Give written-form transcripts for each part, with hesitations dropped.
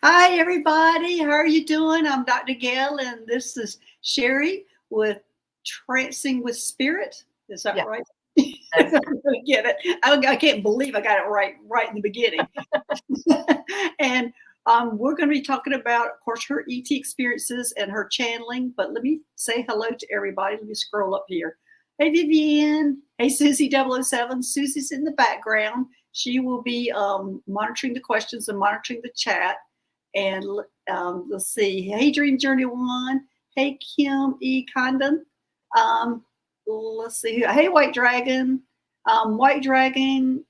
Hi, everybody. How are you doing? I'm Dr. Gail, and this is Cheri with Trancing with Spirit. Is that Yeah, right? that's I get it. I can't believe I got it right in the beginning. and we're going to be talking about, of course, her ET experiences and her channeling. But let me say hello to everybody. Let me scroll up here. Hey, Vivian. Hey, Susie 007. Susie's in the background. She will be monitoring the questions and monitoring the chat. And let's see. Hey, Dream Journey One. Hey, Kim E. Condon. Um, let's see. Hey, White Dragon. White Dragon.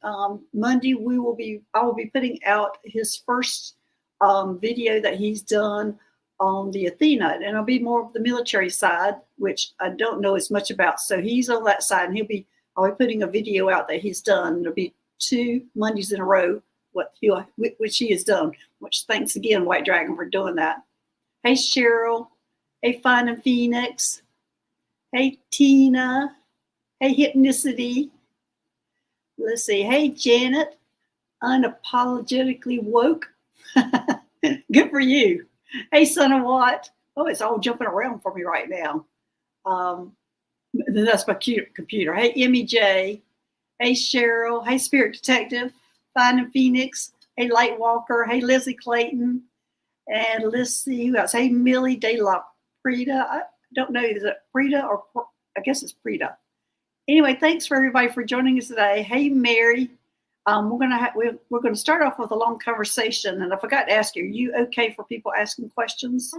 Monday, I will be putting out his first video that he's done on the Athena, and it'll be more of the military side, which I don't know as much about. So he's on that side, and I'll be putting a video out that he's done. It'll be 2 Mondays in a row which he has done. Which thanks again, White Dragon, for doing that. Hey, Cheryl. Hey, Fine and Phoenix. Hey, Tina. Hey, Hypnicity. Let's see. Hey, Janet. Unapologetically woke. Good for you. Hey, Son of Watt. Oh, it's all jumping around for me right now. That's my computer. Hey, Emmy J. Hey, Cheryl. Hey, Spirit Detective. Fine and Phoenix. Hey, Lightwalker. Hey, Leslie Clayton. And let's see who else. Hey, Millie De La Prida. I don't know, is it Prida or I guess it's Prida. Anyway, thanks for everybody for joining us today. Hey, Mary. We're gonna start off with a long conversation, and I forgot to ask you. Are you okay for people asking questions?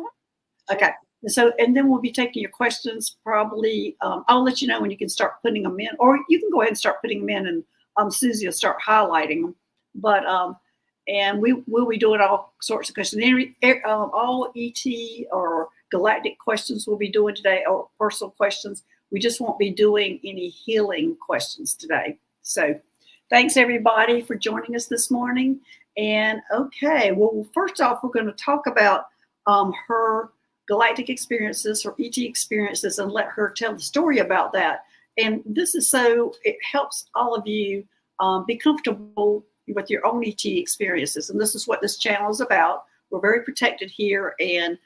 Okay. And then we'll be taking your questions. Probably, I'll let you know when you can start putting them in, or you can go ahead and start putting them in, and Susie will start highlighting them. But and we'll be doing all sorts of questions. All ET or galactic questions we'll be doing today, or personal questions. We just won't be doing any healing questions today. So thanks everybody for joining us this morning. And okay, well, first off, we're going to talk about her galactic experiences or ET experiences and let her tell the story about that. And this is so it helps all of you be comfortable with your own ET experiences. And this is what this channel is about. We're very protected here, and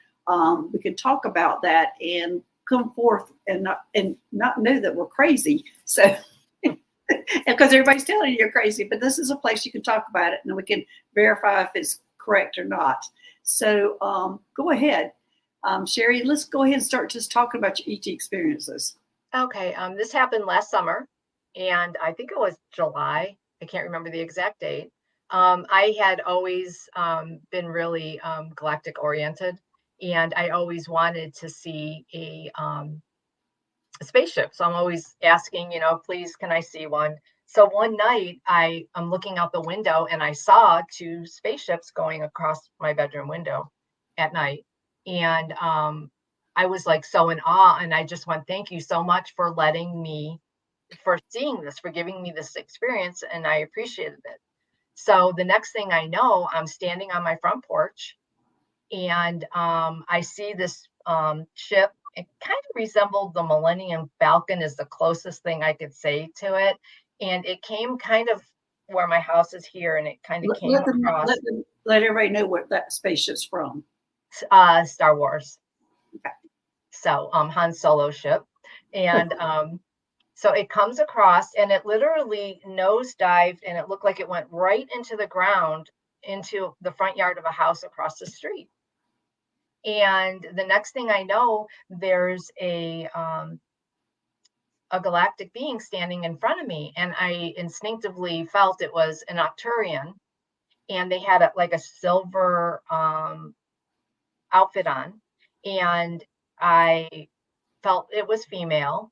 we can talk about that and come forth and not know that we're crazy. So because everybody's telling you you're crazy, but this is a place you can talk about it and we can verify if it's correct or not. So go ahead. Cheri, let's go ahead and start just talking about your ET experiences. okay. This happened last summer, and I think it was July. I can't remember the exact date. I had always been really galactic oriented, and I always wanted to see a spaceship. So I'm always asking, please, can I see one? So one night I'm looking out the window and I saw 2 spaceships going across my bedroom window at night. And I was like so in awe. And I just went, thank you so much for for seeing this, for giving me this experience. And I appreciated it. So the next thing I know, I'm standing on my front porch and I see this ship. It kind of resembled the Millennium Falcon is the closest thing I could say to it. And it came kind of where my house is here, and it kind of came across let everybody know what that spaceship's from. Star Wars. Okay. So Han Solo ship. And so it comes across and it literally nosedived, and it looked like it went right into the ground, into the front yard of a house across the street. And the next thing I know, there's a galactic being standing in front of me, and I instinctively felt it was an Octurian, and they had like a silver outfit on, and I felt it was female,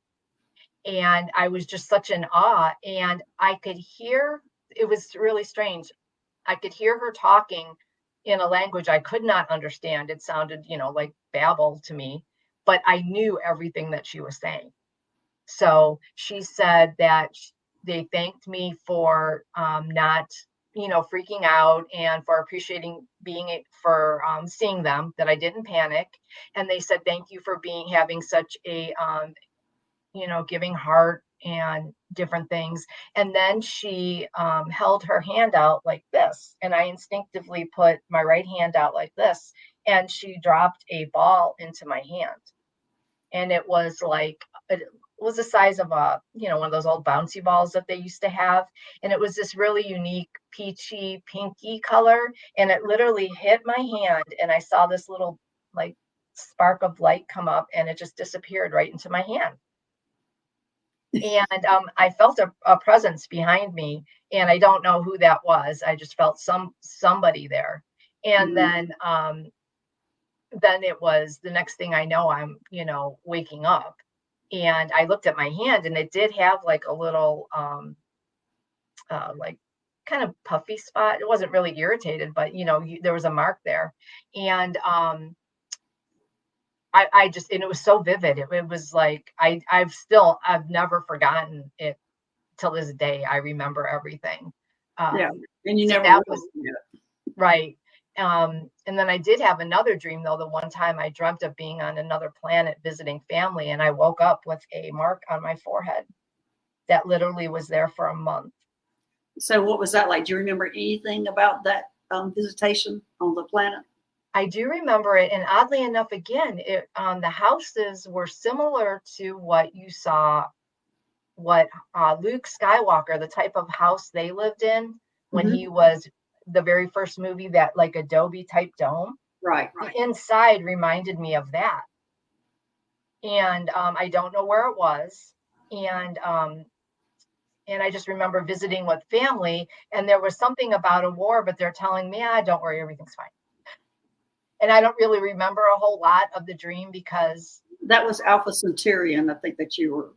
and I was just such in awe, and I could hear. It was really strange. I could hear her talking in a language I could not understand. It sounded, like babble to me, but I knew everything that she was saying. So she said that they thanked me for not, freaking out, and for appreciating for seeing them, that I didn't panic. And they said, thank you for having such a, giving heart, and different things. And then she held her hand out like this. And I instinctively put my right hand out like this. And she dropped a ball into my hand. And it was like, it was the size of one of those old bouncy balls that they used to have. And it was this really unique peachy, pinky color. And it literally hit my hand. And I saw this little like spark of light come up and it just disappeared right into my hand. And I felt a presence behind me, and I don't know who that was. I just felt somebody there. And then it was the next thing I know, I'm waking up, and I looked at my hand, and it did have like a little like kind of puffy spot. It wasn't really irritated, but there was a mark there, and I just, and it was so vivid. It was like I've never forgotten it till this day. I remember everything. Yeah, and you So never that will. was right. And then I did have another dream though. The one time I dreamt of being on another planet visiting family, and I woke up with a mark on my forehead that literally was there for a month. So what was that like? Do you remember anything about that visitation on the planet? I do remember it, and oddly enough, again, the houses were similar to what you saw, what Luke Skywalker, the type of house they lived in when he was the very first movie, that like adobe type dome. Right. The inside reminded me of that, and I don't know where it was, and I just remember visiting with family, and there was something about a war, but they're telling me, don't worry, everything's fine. And I don't really remember a whole lot of the dream because that was Alpha Centaurian, I think, that you were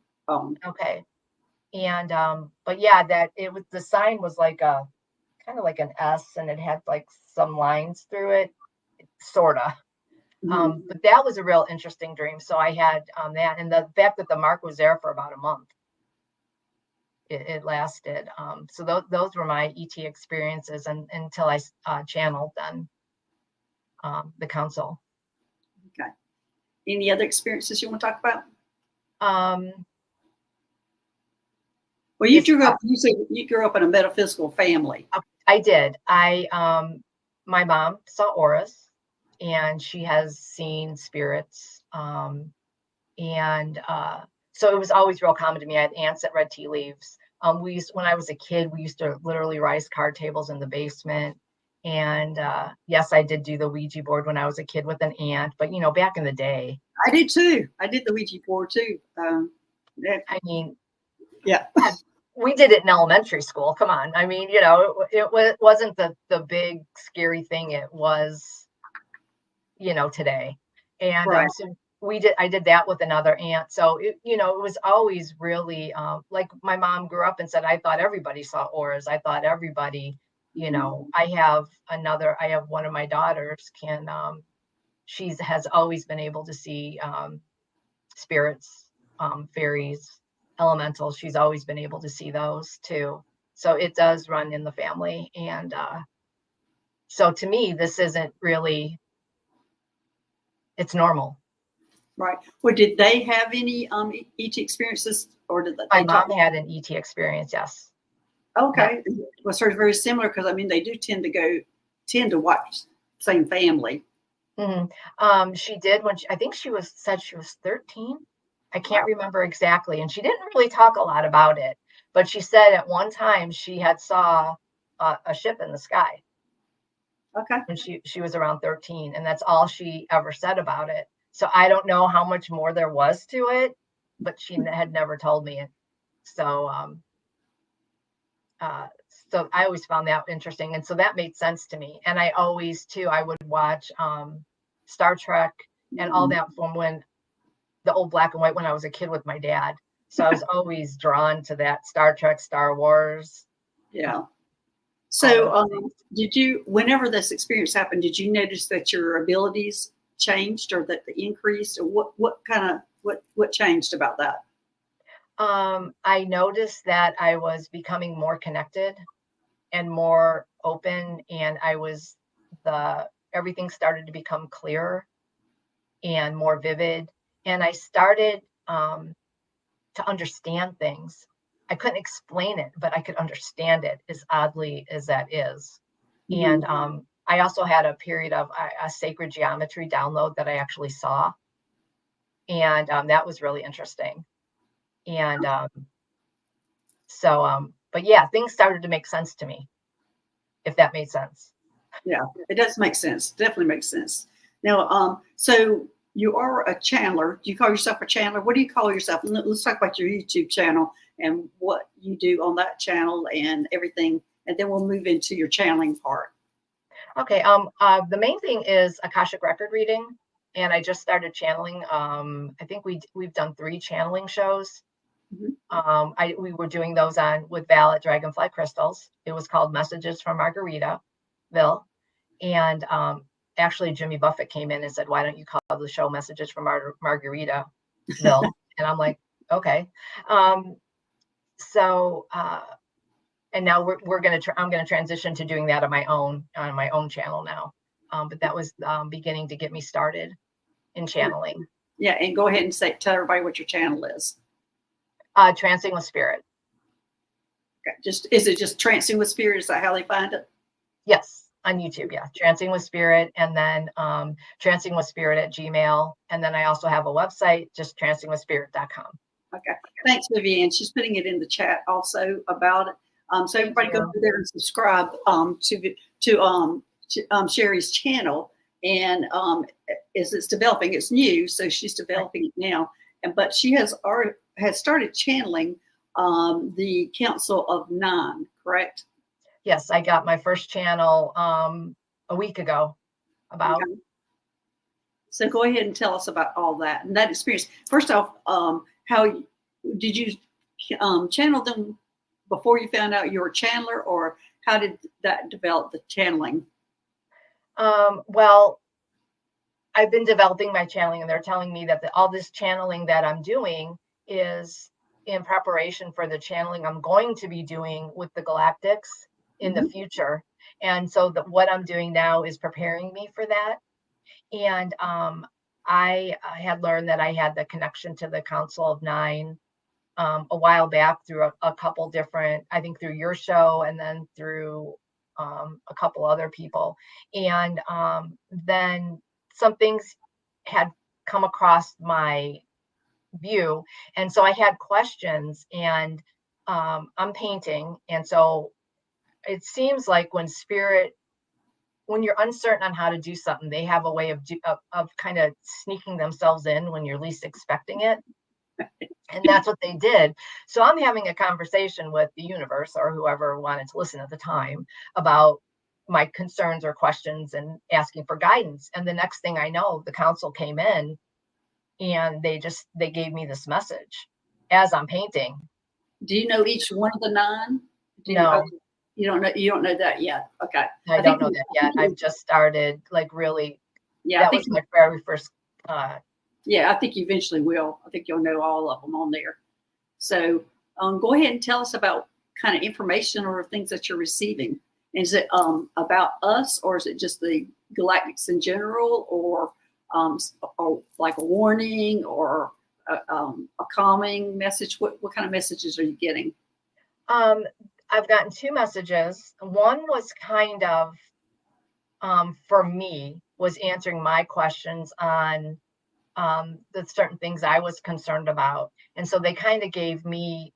okay. And but yeah, that it was, the sign was like a kind of like an S, and it had like some lines through it, sorta. But that was a real interesting dream. So I had that, and the fact that the mark was there for about a month. It lasted. So those were my ET experiences, and until I channeled then the council. Okay. Any other experiences you want to talk about? Well, you grew up. You said you grew up in a metaphysical family. I did. My mom saw auras, and she has seen spirits. So it was always real common to me. I had aunts that read tea leaves. When I was a kid, we used to literally rise card tables in the basement. And yes, I did do the Ouija board when I was a kid with an aunt, but back in the day. I did too. I did the Ouija board too. I mean, yeah. We did it in elementary school. Come on. I mean, it wasn't the big scary thing it was, today. And right. So I did that with another aunt. So it was always really like my mom grew up and said, I thought everybody saw auras. I thought everybody, I have one of my daughters she has always been able to see spirits, fairies, elementals. She's always been able to see those too. So it does run in the family. And so to me, this isn't really, it's normal. Right. Well, did they have any ET experiences, or did they? My mom had an ET experience, yes. Okay. Yeah. Well, sort of very similar, because I mean, they do tend to watch same family. She did I think she said she was 13. I can't remember exactly. And she didn't really talk a lot about it, but she said at one time she had saw a ship in the sky. Okay. When she was around 13, and that's all she ever said about it. So I don't know how much more there was to it, but she had never told me it. So so I always found that interesting, and so that made sense to me. And I always too, I would watch Star Trek and all that from when the old black and white when I was a kid with my dad. So I was always drawn to that Star Trek, Star Wars. Yeah. So whenever this experience happened, did you notice that your abilities changed, or that they increased, or what changed about that? I noticed that I was becoming more connected and more open, and everything started to become clearer and more vivid. And I started to understand things. I couldn't explain it, but I could understand it, as oddly as that is. Mhm. And I also had a period of a sacred geometry download that I actually saw. And that was really interesting. And but yeah, things started to make sense to me, if that made sense. Yeah, it does make sense. Definitely makes sense. Now, so you are a channeler. Do you call yourself a channeler? What do you call yourself? Let's talk about your YouTube channel and what you do on that channel and everything, and then we'll move into your channeling part. Okay. The main thing is Akashic record reading, and I just started channeling. I think we've done 3 channeling shows. Mhm. We were doing those on with Val at Dragonfly Crystals. It was called Messages from Margaritaville, and actually Jimmy Buffett came in and said, "Why don't you call the show Messages from Margaritaville?" And I'm like, "Okay." Um, so and now I'm gonna transition to doing that on my own channel now. But that was beginning to get me started in channeling. Yeah, and go ahead and tell everybody what your channel is. Trancing with Spirit. Okay. Is it just Trancing with Spirit? Is that how they find it? Yes, on YouTube. Yeah, Trancing with Spirit, and then Trancing with Spirit at Gmail, and then I also have a website, just trancingwithspirit.com. Okay. Thanks, Vivian. She's putting it in the chat also about it. So everybody go over there and subscribe to Cheri's channel. And as it's developing, it's new, so she's developing it now. But she has started channeling the Council of Nine, correct? Yes, I got my first channel a week ago. About. Okay. So go ahead and tell us about all that and that experience. First off, how did you channel them before you found out you were a channeler, or how did that develop, the channeling? Well, I've been developing my channeling, and they're telling me that all this channeling that I'm doing is in preparation for the channeling I'm going to be doing with the galactics in the future. And so what I'm doing now is preparing me for that. And I had learned that I had the connection to the Council of Nine a while back through a couple different, I think through your show, and then through a couple other people. And then some things had come across my view. And so I had questions, and I'm painting. And so it seems like when you're uncertain on how to do something, they have a way of kind of sneaking themselves in when you're least expecting it. And that's what they did. So I'm having a conversation with the universe, or whoever wanted to listen at the time, about my concerns or questions and asking for guidance. And the next thing I know, the council came in, and they gave me this message as I'm painting. Do you know each one of the 9? No, you don't know. You don't know that yet. Okay. I don't know that yet. I've just started, like, really. Yeah, that was my very first. Yeah, I think you eventually will. I think you'll know all of them on there. So go ahead and tell us about kind of information or things that you're receiving. Is it about us, or is it just the galactics in general, or like a warning, or a calming message? What kind of messages are you getting? I've gotten 2 messages. One was kind of, for me, was answering my questions on the certain things I was concerned about. And so they kind of gave me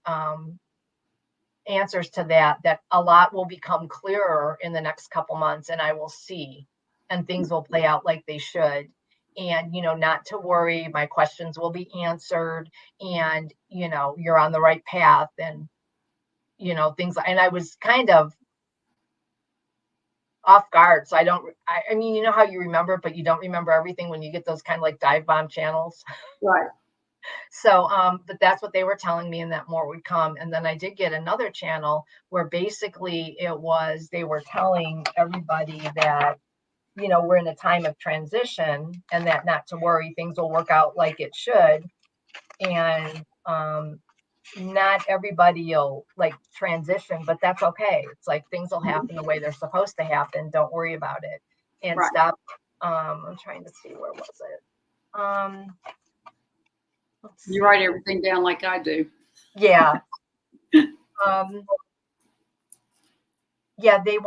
answers to that a lot will become clearer in the next couple months, and I will see, and things will play out like they should. And, not to worry, my questions will be answered, and, you're on the right path, and, things. And I was kind of off guard. So I mean, you know how you remember, but you don't remember everything when you get those kind of like dive bomb channels. Right. So, but that's what they were telling me, and that more would come. And then I did get another channel where basically they were telling everybody that, we're in a time of transition, and that not to worry, things will work out like it should. And not everybody will like transition, but that's okay. It's like things will happen the way they're supposed to happen. Don't worry about it, and stop. I'm trying to see, where was it? Let's You see. write everything down like I do. Yeah. Yeah, they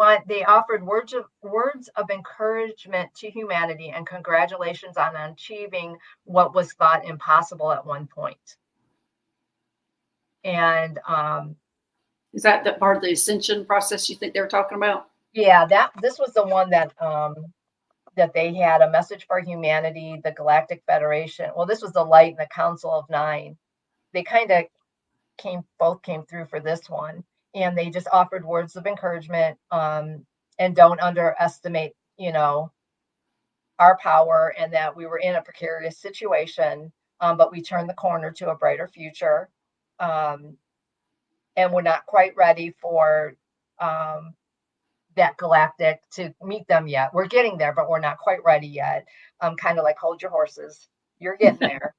offered words of encouragement to humanity and congratulations on achieving what was thought impossible at one point. And Is that the part of the ascension process you think they were talking about? yeah, this was the one that they had a message for humanity, the Galactic Federation. Well, this was the Light and the Council of Nine. They kind of both came through for this one, and they just offered words of encouragement, and don't underestimate, our power, and that we were in a precarious situation, but we turned the corner to a brighter future, and we're not quite ready for that galactic to meet them yet. We're getting there, but we're not quite ready yet. Kind of like hold your horses, you're getting there.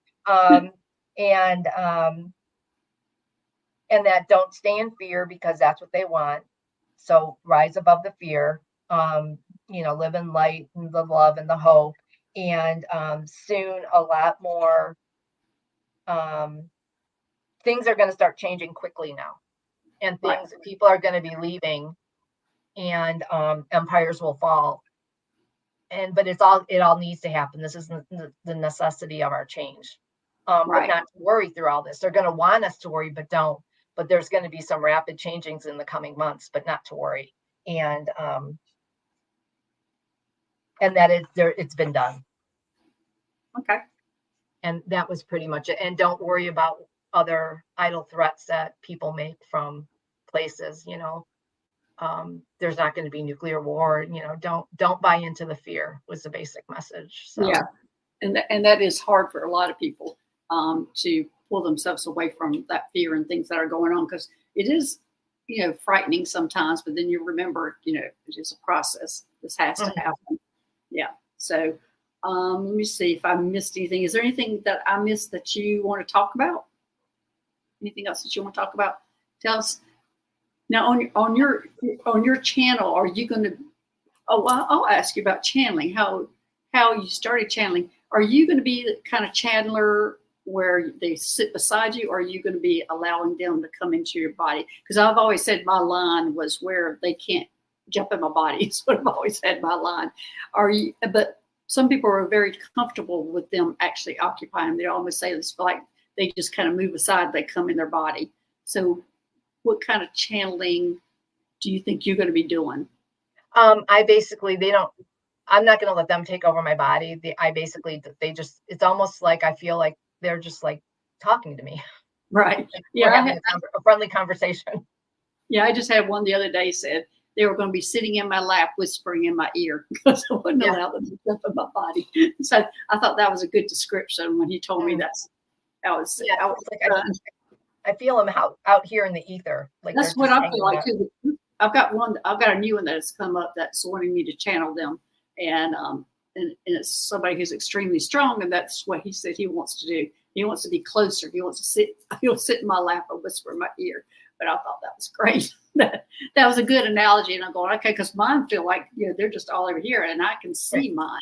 And that don't stay in fear, because that's what they want. So rise above the fear, live in light and the love and the hope. And soon a lot more things are going to start changing quickly now. And people are going to be leaving, and empires will fall. But it all needs to happen. This is the necessity of our change. But not to worry through all this. They're going to want us to worry, but don't. But there's going to be some rapid changings in the coming months, but not to worry. And that it's been done. Okay. And that was pretty much it. And don't worry about other idle threats that people make from places. There's not going to be nuclear war. Don't buy into the fear was the basic message. So. Yeah, and that is hard for a lot of people to pull themselves away from that fear and things that are going on, because it is, frightening sometimes. But then you remember, it is a process. This has to happen. Yeah. So let me see if I missed anything. Is there anything that I missed that you want to talk about? Anything else that you want to talk about? Tell us. Now on your channel, are you going to? Oh, I'll ask you about channeling. How you started channeling? Are you going to be the kind of channeler where they sit beside you, or are you going to be allowing them to come into your body? Because I've always said my line was where they can't jump in my body. It's what I've always had my line. But some people are very comfortable with them actually occupying. They almost say it's like they just kind of move aside. They come in their body. So what kind of channeling do you think you're going to be doing? I'm not going to let them take over my body. It's almost like I feel like they're just like talking to me. Right. We're having a friendly conversation. Yeah. I just had one the other day said they were going to be sitting in my lap, whispering in my ear, because I wouldn't allow them to jump in my body. So I thought that was a good description when he told me that. I feel them out here in the ether. Like that's what I feel like too. I've got a new one that has come up that's wanting me to channel them, and it's somebody who's extremely strong, and that's what he said he wants to do. He wants to be closer. He'll sit in my lap and whisper in my ear. But I thought that was great. that was a good analogy, and I'm going, okay, because mine feel like they're just all over here, and I can see mine.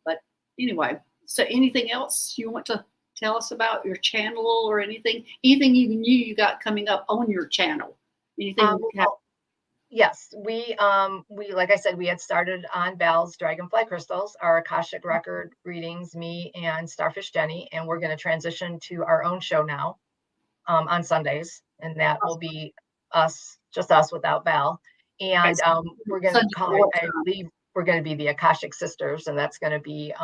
But anyway, so anything else you want to tell us about your channel or anything you knew you got coming up on your channel? Anything? Yes, we like I said, we had started on Val's Dragonfly Crystals, our Akashic record readings, me and Starfish Jenny, and we're going to transition to our own show now on Sundays, and that will be just us without Val. And we're going to call it, I believe we're going to be the Akashic Sisters, and that's going to be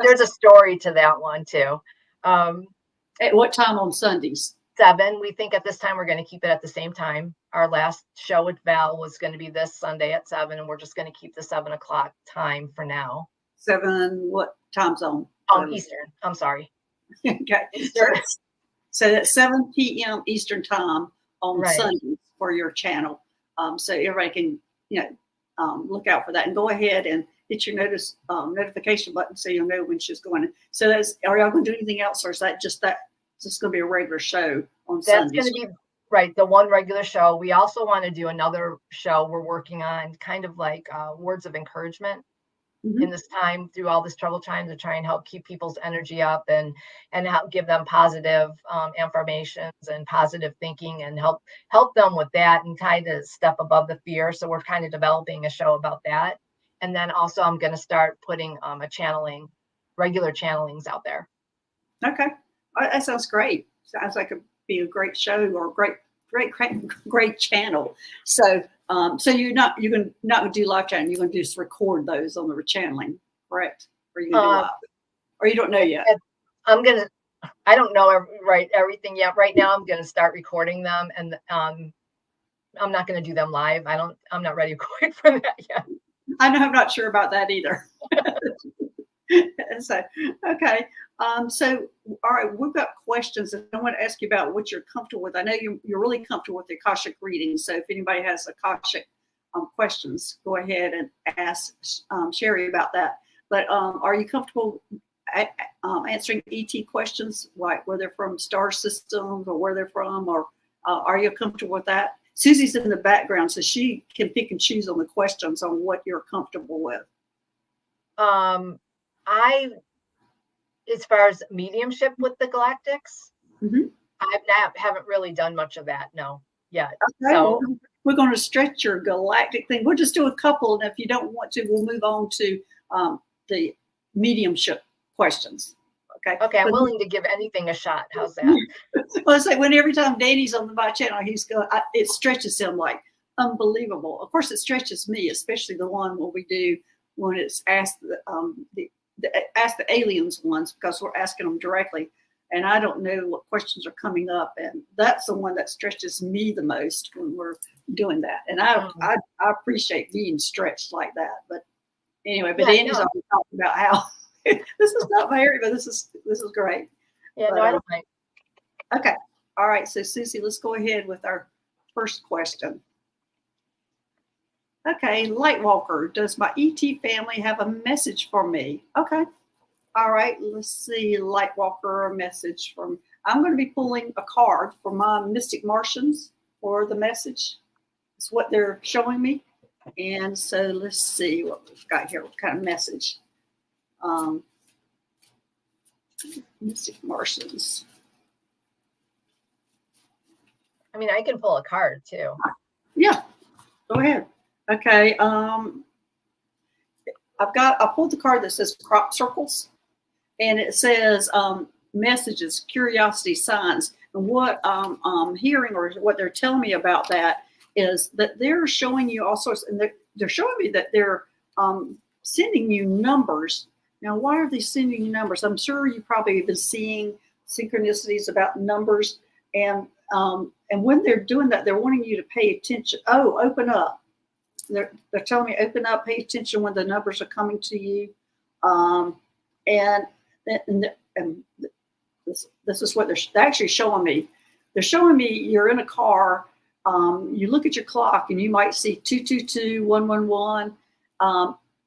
there's a story to that one too. At what time on Sundays? 7. We think at this time we're going to keep it at the same time. Our last show with Val was going to be this Sunday at 7, and we're just going to keep the 7 o'clock time for now. 7, what time zone? Eastern. I'm sorry. Okay. Eastern. So that's 7 p.m. Eastern time on Sundays for your channel. So everybody can, look out for that, and go ahead and hit your notification button so you'll know when she's going. So are y'all going to do anything else, or is that just that? It's just going to be a regular show on Sundays? That's going to be the one regular show. We also want to do another show we're working on, kind of like words of encouragement. in this time, through all this troubled time, to try and help keep people's energy up and help give them positive affirmations and positive thinking, and help them with that and kind of step above the fear. So we're kind of developing a show about that. And then also I'm going to start putting regular channelings out there. Okay. That sounds great. Sounds like it'd be a great show or great channel. So so you're not going to do live channeling. You're going to just record those on the channeling, correct? Or you going to do live? Or you don't know yet? I don't know everything yet. Right now I'm going to start recording them, and I'm not going to do them live. I'm not ready quite for that yet. I know, I'm not sure about that either. So, okay. So, all right, we've got questions that I want to ask you about what you're comfortable with. I know you're really comfortable with the Akashic reading. So if anybody has Akashic questions, go ahead and ask Cheri about that. But are you comfortable answering ET questions, like where they're from, star systems, or where they're from, or are you comfortable with that? Susie's in the background, so she can pick and choose on the questions on what you're comfortable with. As far as mediumship with the galactics, mm-hmm. haven't really done much of that, no, yet. Okay, so well, we're going to stretch your galactic thing. We'll just do a couple, and if you don't want to, we'll move on to the mediumship questions. Okay, I'm willing to give anything a shot. How's that? Well, it's like every time Danny's on my channel, it stretches him like unbelievable. Of course, it stretches me, especially the one when it's asked the aliens ones, because we're asking them directly, and I don't know what questions are coming up, and that's the one that stretches me the most when we're doing that. And I appreciate being stretched like that. But anyway, Danny's always talking about how this is not my area, but this is great. Yeah, but, no, I don't mind. Okay. All right. So Susie, let's go ahead with our first question. Okay. Lightwalker, does my ET family have a message for me? Okay. All right. Let's see. Lightwalker, a message from, I'm going to be pulling a card for my Mystic Martians for the message. It's what they're showing me. And so let's see what we've got here. What kind of message? Mystic Martians. I mean, I can pull a card too. Yeah, go ahead. Okay. I pulled the card that says crop circles, and it says messages, curiosity, signs. And what I'm hearing, or what they're telling me about that, is that they're showing you all sorts, and they're showing me that they're sending you numbers. Now, why are they sending you numbers? I'm sure you probably have been seeing synchronicities about numbers, and when they're doing that, they're wanting you to pay attention. Oh, open up. They're telling me open up, pay attention when the numbers are coming to you. And this is what they're actually showing me. They're showing me you're in a car. You look at your clock and you might see 222, 111.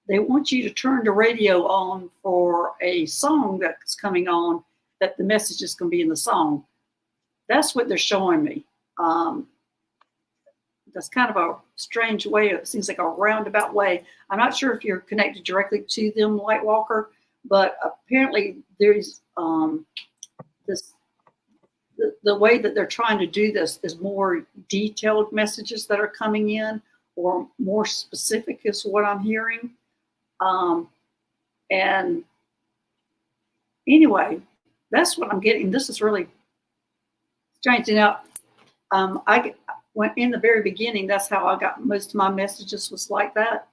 They want you to turn the radio on for a song that's coming on, that the message is going to be in the song. That's what they're showing me. That's kind of a strange way. It seems like a roundabout way. I'm not sure if you're connected directly to them, Lightwalker, but apparently there's the way that they're trying to do this is more detailed messages that are coming in, or more specific is what I'm hearing. And anyway, that's what I'm getting. This is really strange. Now, I went in the very beginning. That's how I got most of my messages, was like that.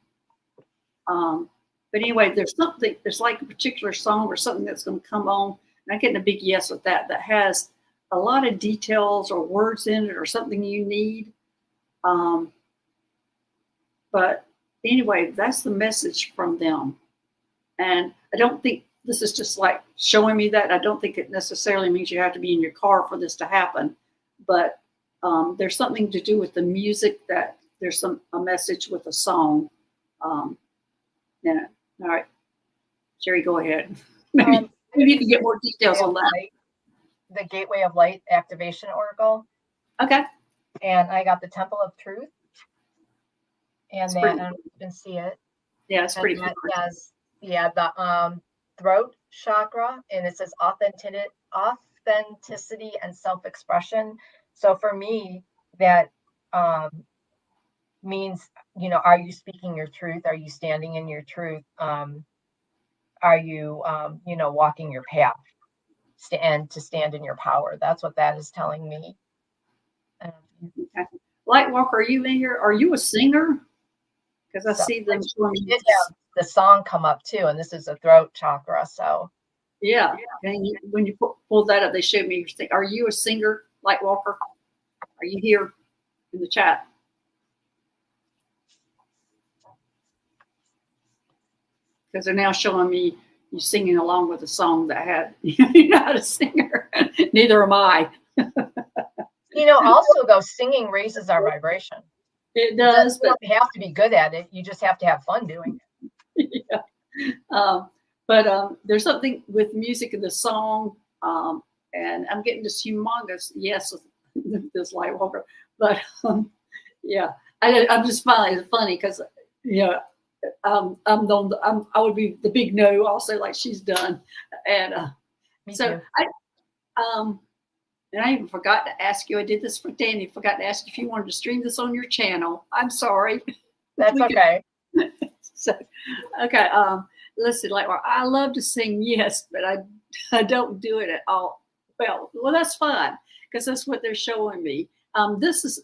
But anyway, there's like a particular song or something that's going to come on, and I'm getting a big yes with that has a lot of details or words in it or something you need. But anyway, that's the message from them. And I don't think this is just like showing me that. I don't think it necessarily means you have to be in your car for this to happen. But there's something to do with the music, that there's a message with a song. Yeah. All right. Cheri, go ahead. Maybe you can get more details on that. The Gateway of Light activation oracle. Okay. And I got the Temple of Truth. And then I don't even see it. Yeah, it's pretty cool. That has yeah, the throat chakra, and it says authenticity and self-expression. So for me, that um, means, are you speaking your truth? Are you standing in your truth? Are you, walking your path? And to stand in your power. That's what that is telling me. Okay. Lightwalker, are you in here? Are you a singer? Because I see them. We did have the song come up too, and this is a throat chakra. So yeah. And when you pull that up, they showed me. Are you a singer, Lightwalker? Are you here in the chat? Because they're now showing me you singing along with a song that had you're not a singer. Neither am I. Also though, singing raises our vibration. It does, but you don't have to be good at it. You just have to have fun doing it. Yeah. But there's something with music and the song, and I'm getting this humongous yes with this Lightwalker. But yeah, I'm just finding it funny because I would be the big no also, like she's done, and so too. And I even forgot to ask you. I did this for Danny. Forgot to ask if you wanted to stream this on your channel. I'm sorry. That's okay. So, okay. Listen, I love to sing, yes, but I don't do it at all. Well, that's fine because that's what they're showing me. This is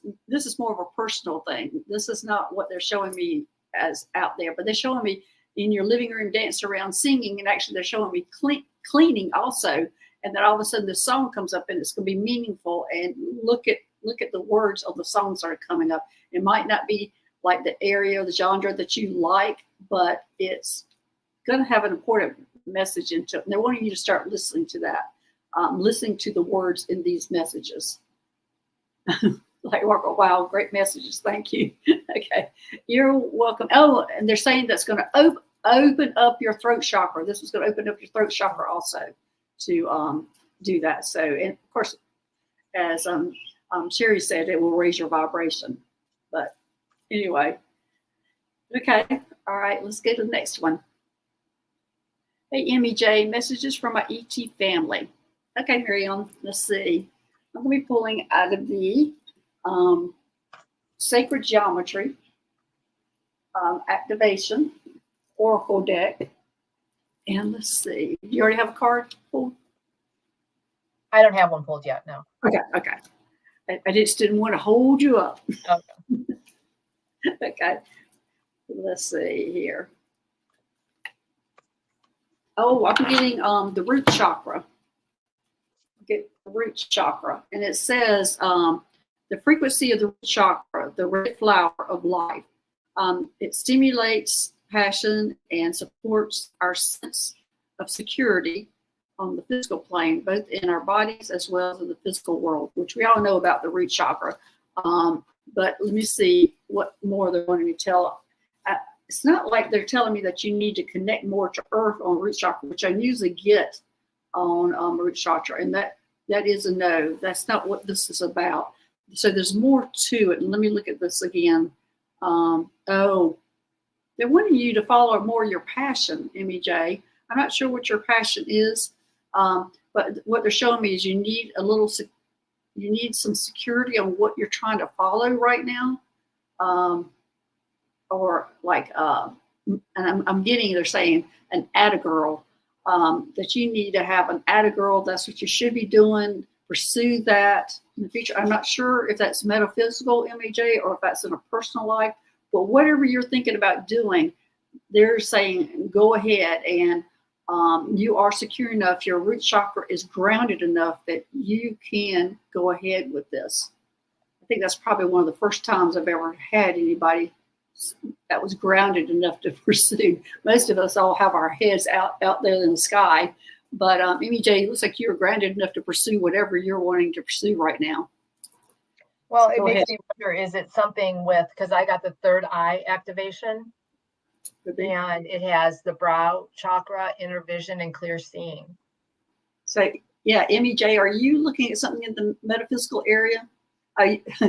more of a personal thing. This is not what they're showing me as out there, but they're showing me in your living room, dance around, singing, and actually they're showing me cleaning also. And then all of a sudden this song comes up and it's going to be meaningful. And look at the words of the songs that are coming up. It might not be like the area or the genre that you like, but it's going to have an important message into it. And they're wanting you to start listening to that, listening to the words in these messages. Wow, great messages. Thank you. Okay, you're welcome. Oh, and they're saying that's going to open up your throat chakra. This is going to open up your throat chakra also to do that. So, and of course, as Cheri said, it will raise your vibration. But anyway, okay, all right, let's go to the next one. Hey, Emmy J, messages from my ET family. Okay, Miriam, let's see. I'm going to be pulling out of the Sacred Geometry Activation Oracle deck. And let's see. You already have a card pulled? I don't have one pulled yet, no. Okay. I just didn't want to hold you up. Okay. Okay. Let's see here. Oh, I'm getting the root chakra. Get the root chakra. And it says the frequency of the root chakra, the red flower of life. It stimulates passion and supports our sense of security on the physical plane, both in our bodies as well as in the physical world, which we all know about the root chakra. But let me see what more they're wanting to tell. It's not like they're telling me that you need to connect more to earth on root chakra, which I usually get on root chakra, and that is a no. That's not what this is about. So there's more to it. And let me look at this again. They're wanting you to follow more your passion, Emmy J. I'm not sure what your passion is, but what they're showing me is you need some security on what you're trying to follow right now, or like, and I'm getting, they're saying an Attagirl, that you need to have an Attagirl. That's what you should be doing. Pursue that in the future. I'm not sure if that's metaphysical, Emmy J, or if that's in a personal life. But whatever you're thinking about doing, they're saying go ahead, and you are secure enough. Your root chakra is grounded enough that you can go ahead with this. I think that's probably one of the first times I've ever had anybody that was grounded enough to pursue. Most of us all have our heads out there in the sky. But Emmy J, it looks like you're grounded enough to pursue whatever you're wanting to pursue right now. Well, it makes me wonder, is it something with, because I got the third eye activation, and it has the brow chakra, inner vision, and clear seeing. So, yeah, Emmy J, are you looking at something in the metaphysical area?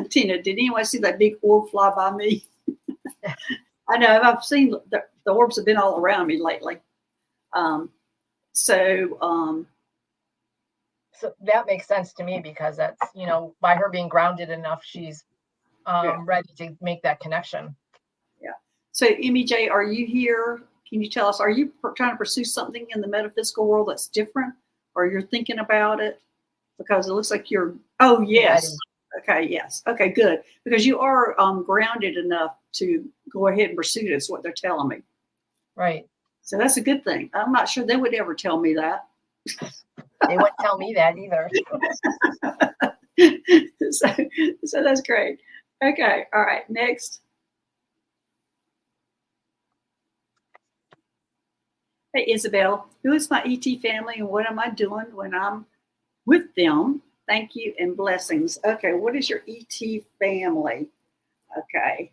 Tina, did anyone see that big orb fly by me? I know, I've seen the orbs have been all around me lately. So So that makes sense to me because that's, by her being grounded enough, she's yeah, ready to make that connection. yeah. So Emmy J, are you here? Can you tell us, are you trying to pursue something in the metaphysical world that's different, or you're thinking about it? Because it looks like you're, oh, yes. Ready. Okay, yes. Okay, good. Because you are grounded enough to go ahead and pursue it, is what they're telling me. Right. So that's a good thing. I'm not sure they would ever tell me that. They wouldn't tell me that either. so that's great. Okay, all right, next. Hey, Isabel, who is my ET family and what am I doing when I'm with them? Thank you and blessings. Okay, what is your ET family? Okay.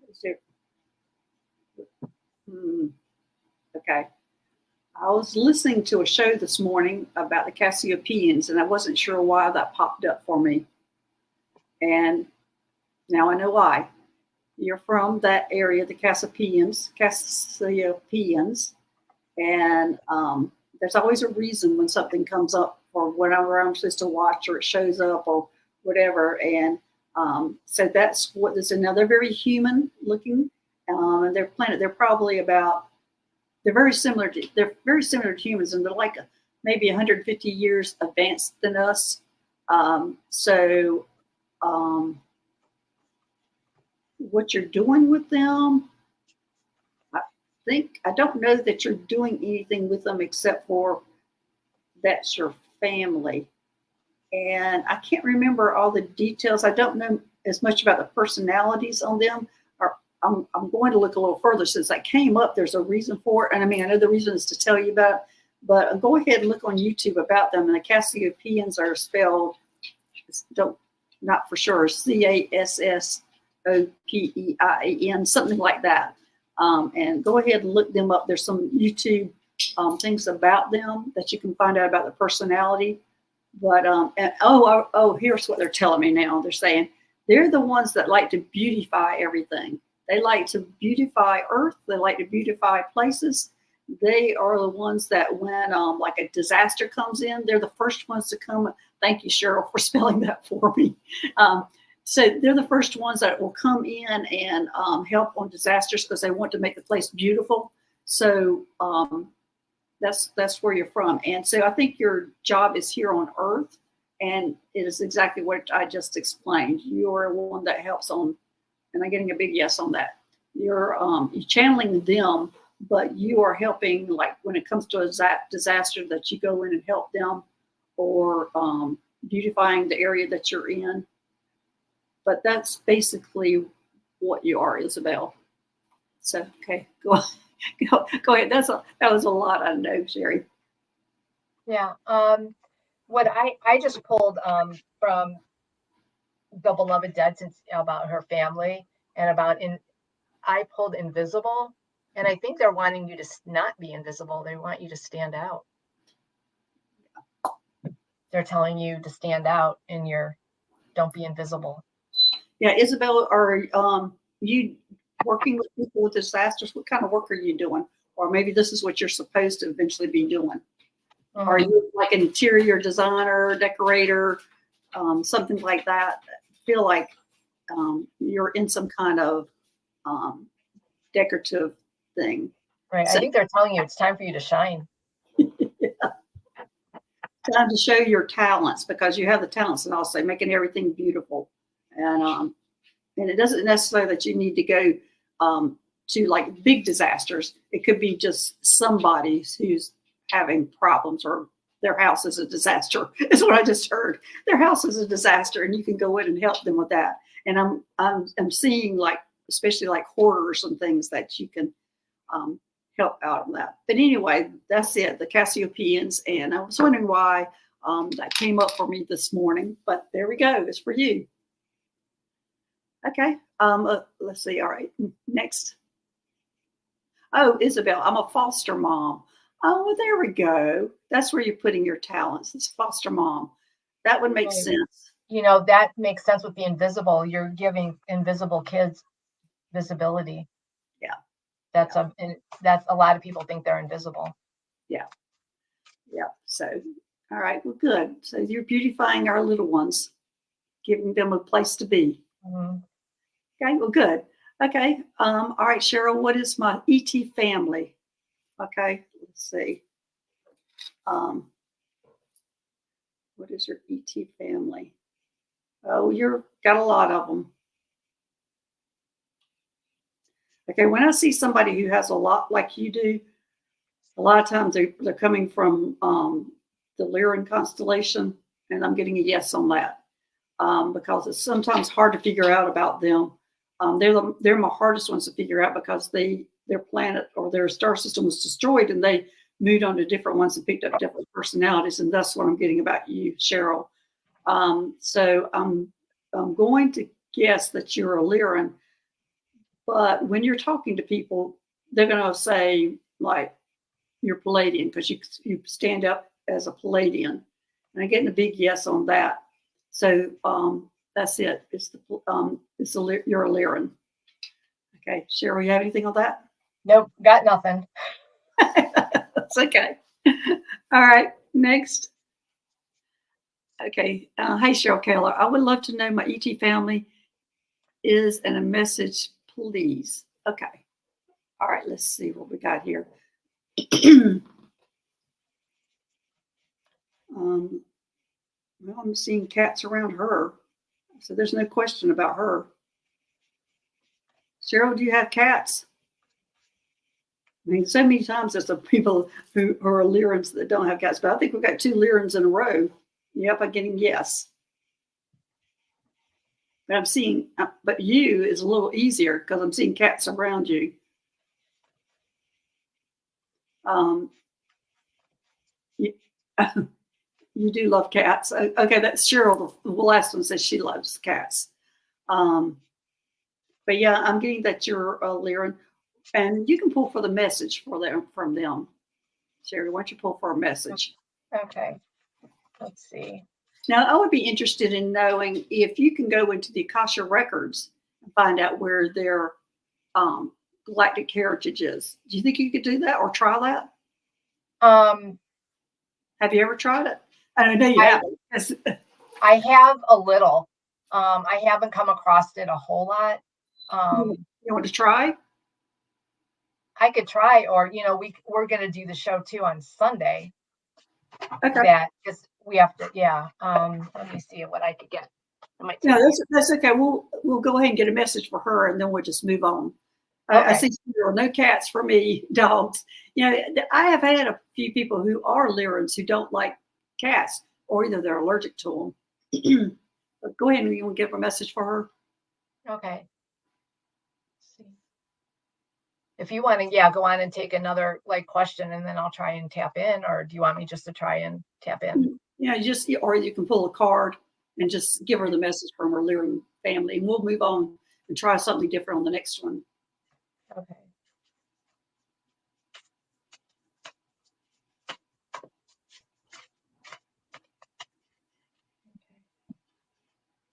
Is there, okay. I was listening to a show this morning about the Cassiopeians, and I wasn't sure why that popped up for me. And now I know why. You're from that area, the Cassiopeians, and there's always a reason when something comes up or whatever I'm supposed to watch or it shows up or whatever. And so that's what this is. Now they're very human looking, and they're planet. They're probably about. They're very similar to humans, and they're like maybe 150 years advanced than us. So what you're doing with them, I don't know that you're doing anything with them except for that's your family. And I can't remember all the details. I don't know as much about the personalities on them. Or I'm going to look a little further since that came up. There's a reason for it. And I mean, I know the reason is to tell you about it, but go ahead and look on YouTube about them. And the Cassiopeians are spelled, not for sure, Cassopeien, something like that. And go ahead and look them up. There's some YouTube things about them that you can find out about the personality. But here's what they're telling me now. They're saying they're the ones that like to beautify everything. They like to beautify Earth. They like to beautify places. They are the ones that when like a disaster comes in, they're the first ones to come. Thank you, Cheryl, for spelling that for me. So they're the first ones that will come in and help on disasters because they want to make the place beautiful. So that's where you're from. And so I think your job is here on Earth, and it is exactly what I just explained. You're one that helps on, and I'm getting a big yes on that. You're channeling them, but you are helping, like when it comes to a disaster, that you go in and help them, or beautifying the area that you're in. But that's basically what you are, Isabel. So, okay, go ahead. That was a lot, I know, Cheri. Yeah. What I just pulled from the Beloved Dead, since about her family and I pulled invisible, and I think they're wanting you to not be invisible. They want you to stand out. They're telling you to stand out and don't be invisible. Yeah, Isabel, are you working with people with disasters? What kind of work are you doing? Or maybe this is what you're supposed to eventually be doing. Mm-hmm. Are you like an interior designer, decorator, something like that? I feel like you're in some kind of decorative thing. Right. So, I think they're telling you it's time for you to shine. Yeah. Time to show your talents, because you have the talents, and also making everything beautiful. And it doesn't necessarily that you need to go to like big disasters. It could be just somebody who's having problems, or their house is a disaster. Is what I just heard. Their house is a disaster, and you can go in and help them with that. And I'm seeing, like, especially like hoarders and things that you can help out on that. But anyway, that's it. The Cassiopeians, and I was wondering why that came up for me this morning. But there we go. It's for you. Okay. Let's see. All right. Next. Oh, Isabel, I'm a foster mom. Oh, well, there we go. That's where you're putting your talents. It's foster mom. That would make sense. That makes sense with the invisible. You're giving invisible kids visibility. Yeah. That's and that's a lot of people think they're invisible. Yeah. So, all right. Well, good. So you're beautifying our little ones, giving them a place to be. Mm-hmm. Okay. Well, good. Okay. All right, Cheryl. What is my ET family? Okay. Let's see. What is your ET family? Oh, you've got a lot of them. Okay. When I see somebody who has a lot like you do, a lot of times they're coming from the Lyran constellation, and I'm getting a yes on that. Because it's sometimes hard to figure out about them. They're my hardest ones to figure out because their planet or their star system was destroyed and they moved on to different ones and picked up different personalities, and that's what I'm getting about you, Cheryl. So I'm going to guess that you're a Lyran, but when you're talking to people, they're going to say like you're Palladian because you stand up as a Palladian, and I'm getting a big yes on that. So that's it. You're a Lyran. Okay, Cheryl, you have anything on that? Nope, got nothing. That's okay. All right, next. Okay, hey Cheryl Keller, I would love to know my ET family is and a message, please. Okay. All right, let's see what we got here. Well, I'm seeing cats around her, so there's no question about her. Cheryl, do you have cats? I mean, so many times there's some people who are Lyrans that don't have cats, but I think we've got 2 Lyrans in a row. Yep, I'm getting yes. But I'm seeing, but you is a little easier because I'm seeing cats around you. You, you do love cats. Okay, that's Cheryl. The last one says she loves cats. But yeah, I'm getting that you're a Lyran, and you can pull for the message for them from them. Sherry, why don't you pull for a message? Okay. Let's see. Now, I would be interested in knowing if you can go into the Akasha records and find out where their galactic heritage is. Do you think you could do that or try that? Have you ever tried it? I know you haven't. I have a little. I haven't come across it a whole lot. You want to try? I could try, or we're going to do the show too on Sunday. Okay. That because we have to. Yeah. Let me see what I could get. No, that's okay. We'll go ahead and get a message for her, and then we'll just move on. Okay. I see no cats for me, dogs. I have had a few people who are Lyrans who don't like cats, or either they're allergic to them. But go ahead and you want to give a message for her. Okay. Let's see. If you want to, go on and take another question, and then I'll try and tap in, or do you want me just to try and tap in? Yeah, or you can pull a card and just give her the message from her Lyran family, and we'll move on and try something different on the next one. Okay.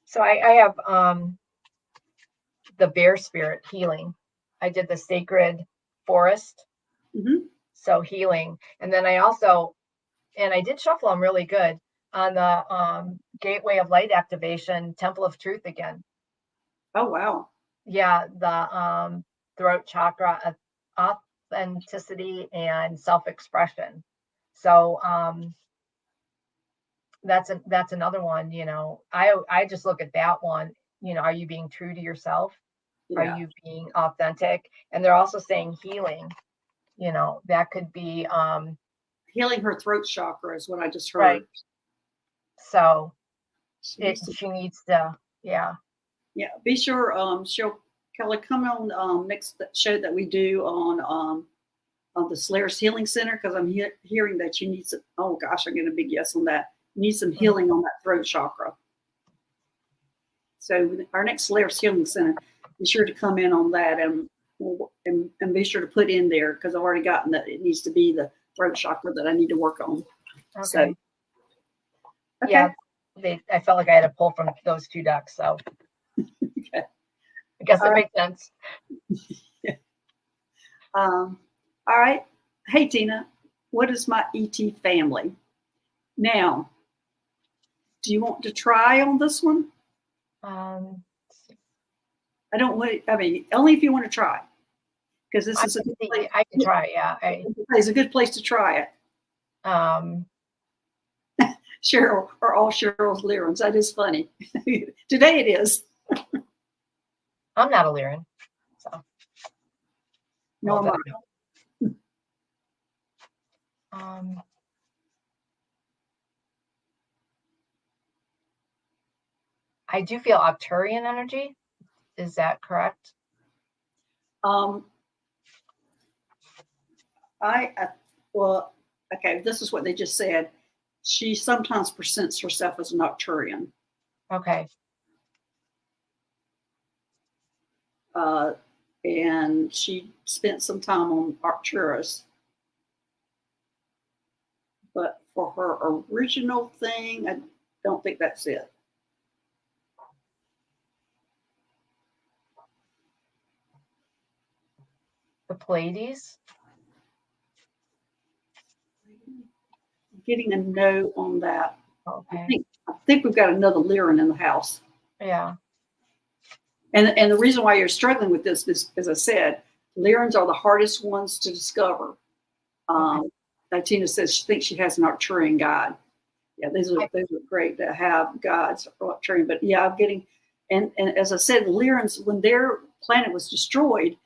So I have the bear spirit healing. I did the sacred forest. Mm-hmm. So healing. And then I did shuffle them really good on the gateway of light activation, temple of truth again. Oh, wow. Yeah. The throat chakra, authenticity and self-expression. So that's another one. I just look at that one. Are you being true to yourself? Yeah. Are you being authentic? And they're also saying healing. That could be healing her throat chakra is what I just heard. Right. So she needs to, yeah. Be sure Kelly, come on next show that we do on the Slayers Healing Center, because I'm hearing that you need some. Oh gosh, I'm getting a big yes on that. You need some healing on that throat chakra. So our next Slayers Healing Center, be sure to come in on that and be sure to put in there, because I've already gotten that it needs to be the throat chakra that I need to work on. Okay. So, okay. Yeah, I felt like I had to pull from those 2 decks, so okay. I guess it makes sense. Yeah. All right. Hey, Tina, what is my ET family? Now, do you want to try on this one? Let's see. I don't want, I mean, only if you want to try, because this is a good place. I can try. Yeah. It's a good place to try it. Um, Cheryl are all Cheryl's Lyrans. That is funny. Today it is. I'm not a Lyran, so. No, Well, I'm not. I do feel Arcturian energy. Is that correct? Well, okay, this is what they just said. She sometimes presents herself as an Arcturian. Okay. And she spent some time on Arcturus. But for her original thing, I don't think that's it. The Pleiades? I'm getting a no on that. Okay. I think we've got another Lyran in the house. Yeah. And the reason why you're struggling with this is, as I said, Lyrans are the hardest ones to discover. Tina says she thinks she has an Arcturian guide. Yeah, those are great to have guides for Arcturian. But yeah, I'm getting, and as I said, Lyrans, when their planet was destroyed,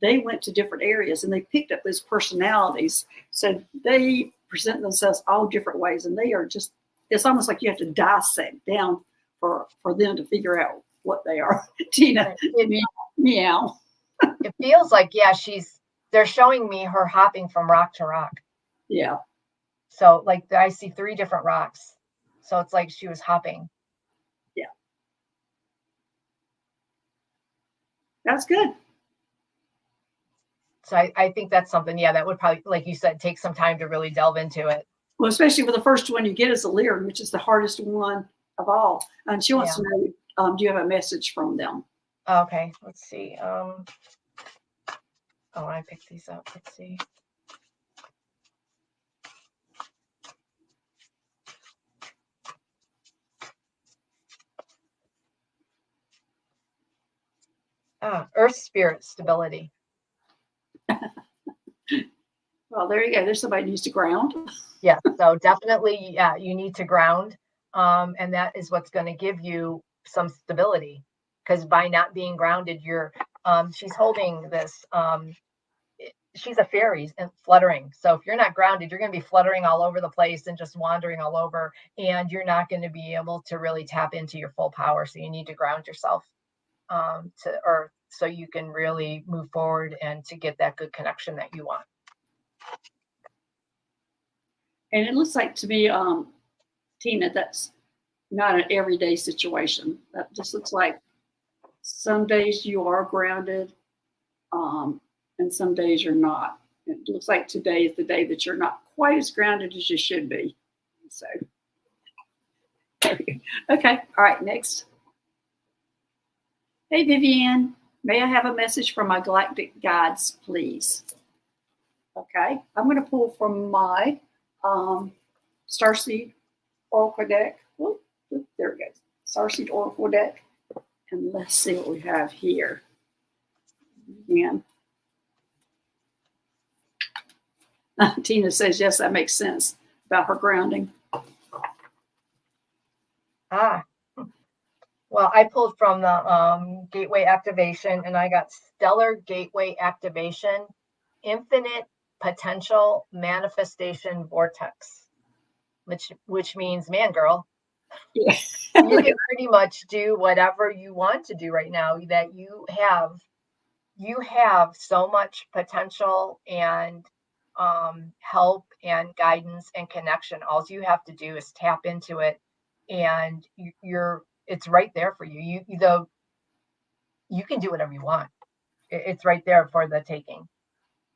they went to different areas and they picked up those personalities. So they present themselves all different ways, and they are just, it's almost like you have to dissect down for them to figure out what they are. Tina, meow. It feels like, yeah, they're showing me her hopping from rock to rock. Yeah. So like I see 3 different rocks. So it's like she was hopping. Yeah. That's good. So I think that's something, yeah, that would probably, like you said, take some time to really delve into it. Well, especially for the first one you get is a Lyran, which is the hardest one of all. And she wants to know, do you have a message from them? Okay, let's see. I picked these up. Let's see. Earth spirit stability. Well, there you go. There's somebody who needs to ground. Yeah, so definitely, yeah, you need to ground. And that is what's going to give you some stability. Because by not being grounded, she's holding this, she's a fairy and fluttering. So if you're not grounded, you're going to be fluttering all over the place and just wandering all over. And you're not going to be able to really tap into your full power. So you need to ground yourself to Earth so you can really move forward and to get that good connection that you want. And it looks like to me, Tina, that's not an everyday situation. That just looks like some days you are grounded, and some days you're not. It looks like today is the day that you're not quite as grounded as you should be. So, okay. All right, next. Hey, Vivian, may I have a message from my galactic guides, please? Okay, I'm going to pull from my Starseed Oracle deck. Whoop, there it goes. Starseed Oracle deck. And let's see what we have here. Again. Tina says, yes, that makes sense about her grounding. Well, I pulled from the Gateway Activation, and I got Stellar Gateway Activation, Infinite Potential Manifestation Vortex, which means, man, girl, Yeah. you can pretty much do whatever you want to do right now. That you have so much potential and help and guidance and connection. All you have to do is tap into it, and it's right there for you. You can do whatever you want. It's right there for the taking.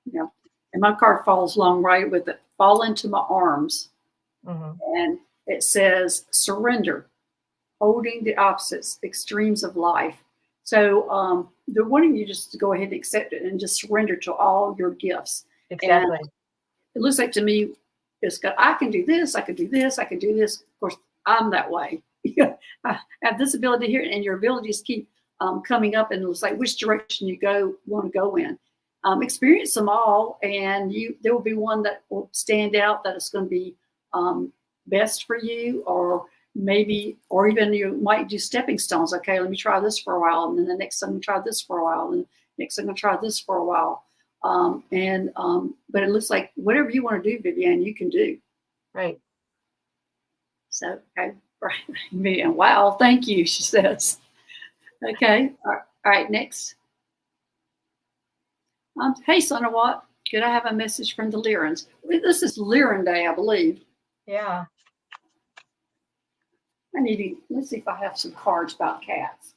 Yeah. And my card falls along right with it. Fall into my arms. Mm-hmm. And it says surrender, holding the opposites, extremes of life. So they're wanting you just to go ahead and accept it and just surrender to all your gifts. Exactly. And it looks like to me, I can do this, I can do this, I can do this. Of course, I'm that way. I have this ability here, and your abilities keep coming up, and it's like which direction you want to go in. Experience them all, and there will be one that will stand out that is going to be best for you, or even you might do stepping stones. Okay, let me try this for a while, and then the next time try this for a while, and next I'm going to try this for a while. But it looks like whatever you want to do, Vivian, you can do. Right. So, okay, right, Vivian. Wow, thank you, she says. Okay, all right, next. Hey, Sonawat, could I have a message from the Lyrans? This is Lyran Day, I believe. Yeah. Let's see if I have some cards about cats.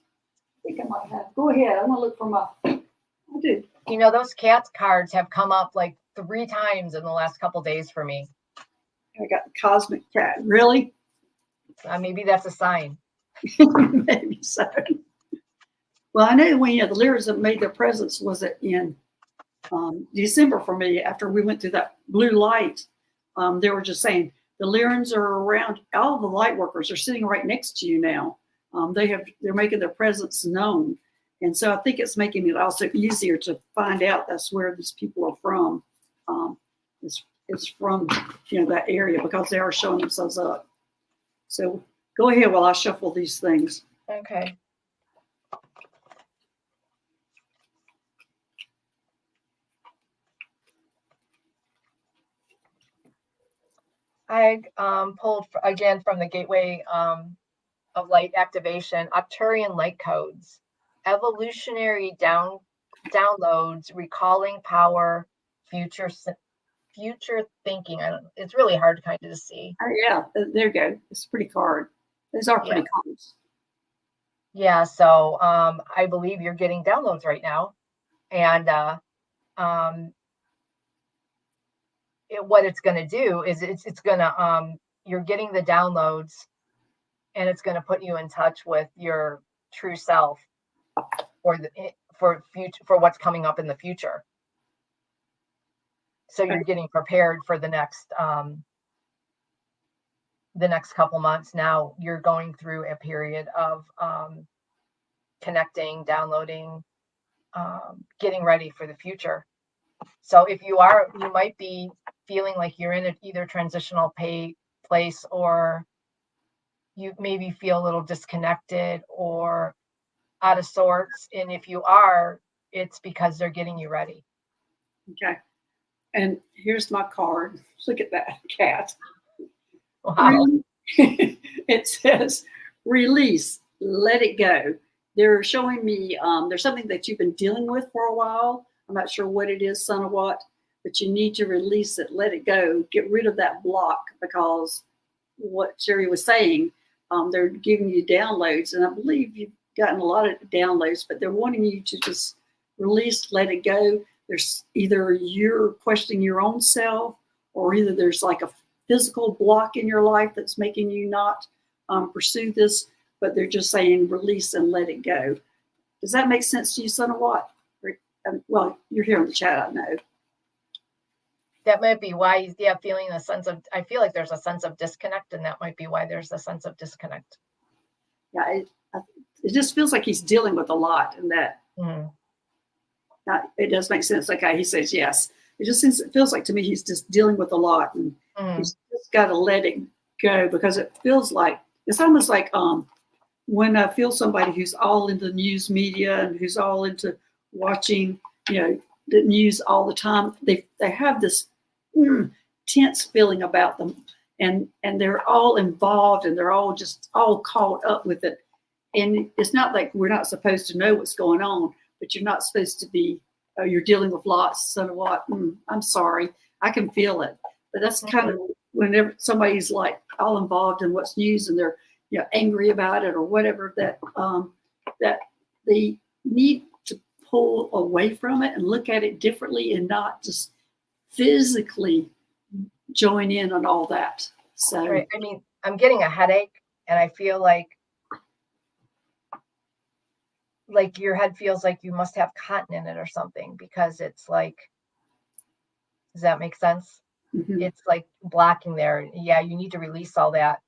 I think I might have. Go ahead. I want to look for I do. You know, those cats cards have come up like 3 times in the last couple of days for me. I got the cosmic cat. Really? Maybe that's a sign. Maybe so. Well, I know when the Lyrans have made their presence was it in December for me after we went through that blue light. They were just saying the Lyrans are around. All the light workers are sitting right next to you now. They're making their presence known, and so I think it's making it also easier to find out that's where these people are from. It's from that area because they are showing themselves up. So go ahead while I shuffle these things. Okay. I pulled again from the Gateway of Light Activation, Arcturian Light Codes, evolutionary downloads, recalling power, future thinking. It's really hard to kind of see. Yeah, there you go. It's a pretty card. Those are pretty cards. Yeah, so I believe you're getting downloads right now, and what it's going to do is it's going to you're getting the downloads, and it's going to put you in touch with your true self for what's coming up in the future. So you're getting prepared for the next couple months. Now you're going through a period of connecting, downloading, getting ready for the future. So if you might be feeling like you're in either transitional place, or you maybe feel a little disconnected or out of sorts. And if you are, it's because they're getting you ready. Okay. And here's my card. Look at that cat. Wow. It says, release, let it go. They're showing me there's something that you've been dealing with for a while. I'm not sure what it is, son of what, but you need to release it, let it go, get rid of that block, because what Cheri was saying, they're giving you downloads, and I believe you've gotten a lot of downloads, but they're wanting you to just release, let it go. There's either you're questioning your own self, or either there's like a physical block in your life that's making you not pursue this, but they're just saying release and let it go. Does that make sense to you, son of what? Well, you're here in the chat, I know. That might be why he's feeling a sense of, I feel like there's a sense of disconnect, and that might be why there's a sense of disconnect. Yeah, it just feels like he's dealing with a lot, and that it does make sense. Okay, he says yes. It feels like to me he's just dealing with a lot, and he's just got to let it go, because it feels like it's almost like when I feel somebody who's all into news media and who's all into watching, the news all the time. They have this tense feeling about them, and they're all involved, and they're all just all caught up with it. And it's not like we're not supposed to know what's going on, but you're not supposed to be. You're dealing with lots. So what? I'm sorry, I can feel it. But that's kind of whenever somebody's like all involved in what's news, and they're angry about it or whatever, that they need to pull away from it and look at it differently, and not just physically join in on all that. So right. I mean, I'm getting a headache, and I feel like like your head feels like you must have cotton in it or something, because it's like, does that make sense? Mhm. It's like blocking there. Yeah, you need to release all that.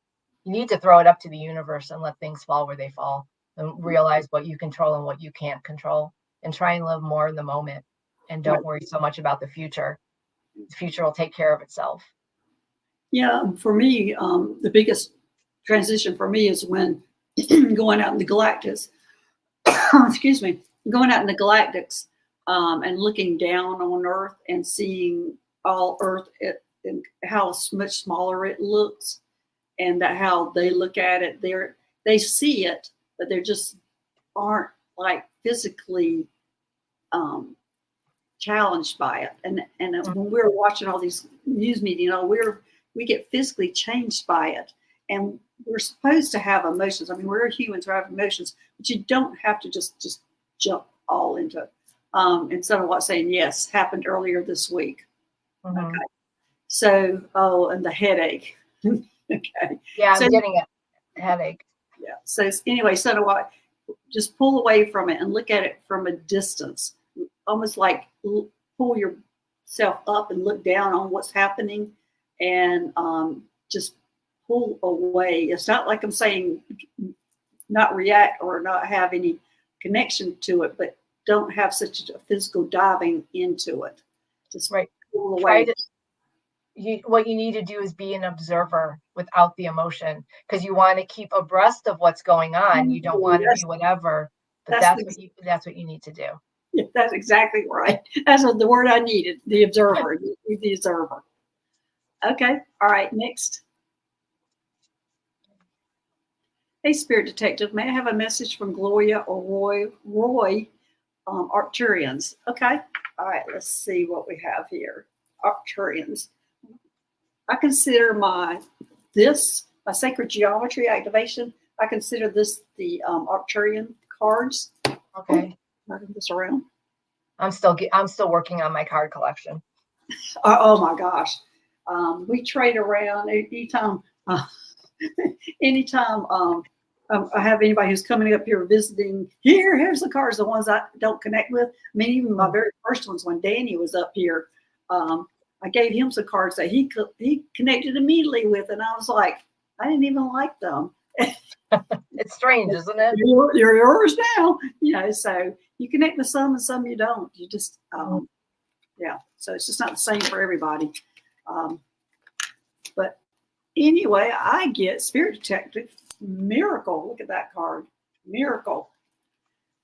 You need to throw it up to the universe and let things fall where they fall, and realize what you control and what you can't control, and try and live more in the moment, and Right. don't worry so much about the future. The future will take care of itself. Yeah, for me, the biggest transition for me is when going out in the galactics, excuse me, going out in the galactics, and looking down on Earth and seeing all Earth and how much smaller it looks, and that how they look at it. They see it, but they just aren't like physically um, challenged by it. And when we're watching all these news media, we get physically changed by it. And we're supposed to have emotions. I mean, we're humans, we have emotions, but you don't have to just jump all into it. Instead of saying yes, happened earlier this week. Mm-hmm. Okay. So, and the headache. Okay. Yeah, I'm So, getting a headache. yeah. So anyway, so do I. Just pull away from it and look at it from a distance, almost like pull yourself up and look down on what's happening, and just pull away. It's not like I'm saying not react or not have any connection to it, but don't have such a physical diving into it. Just right. pull away. What you need to do is be an observer without the emotion, because you want to keep abreast of what's going on. You don't want to be whatever, but that's what you need to do. Yeah, that's exactly right. That's the word I needed. The observer. The observer. Okay. All right. Next. Hey, Spirit Detective, may I have a message from Gloria or Roy Arcturians? Okay. All right. Let's see what we have here. Arcturians. I consider my sacred geometry activation. I consider this the Arcturian cards. Okay. Moving this around. I'm still working on my card collection. Oh my gosh. We trade around anytime. Anytime I have anybody who's coming up here visiting, here's the cards, the ones I don't connect with. I mean, even my very first ones when Danny was up here, I gave him some cards that he connected immediately with, and I was like, I didn't even like them. It's strange, isn't it? You're yours now, so you connect with some and some you don't. You just, yeah. So it's just not the same for everybody. But anyway, I get Spirit Detective Miracle. Look at that card, Miracle.